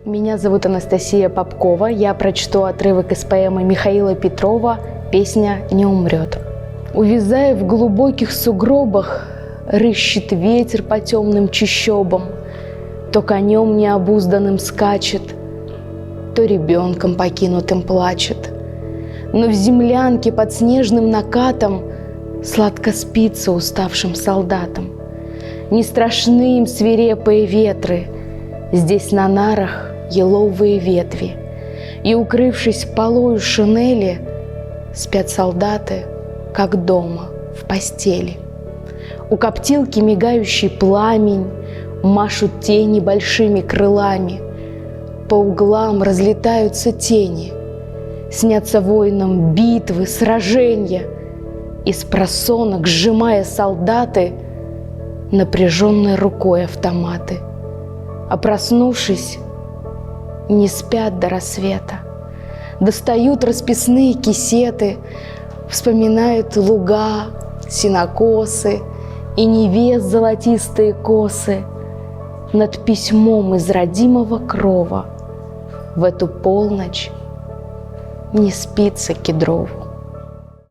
Меня зовут Анастасия Попкова. Я прочту отрывок из поэмы Михаила Петрова «Песня не умрет». Увязая в глубоких сугробах, рыщет ветер по темным чащобам, то конем необузданным скачет, то ребенком покинутым плачет. Но в землянке под снежным накатом сладко спится уставшим солдатам. Не страшны им свирепые ветры, здесь на нарах еловые ветви, и, укрывшись полою шинели, спят солдаты, как дома, в постели. У коптилки мигающий пламень, машут тени большими крылами, по углам разлетаются тени, снятся воинам битвы, сраженья, из просонок, сжимая солдаты напряженной рукой автоматы. А проснувшись, не спят до рассвета, достают расписные кисеты, вспоминают луга, сенокосы и невест золотистые косы. Над письмом из родимого крова в эту полночь не спится Кедрову.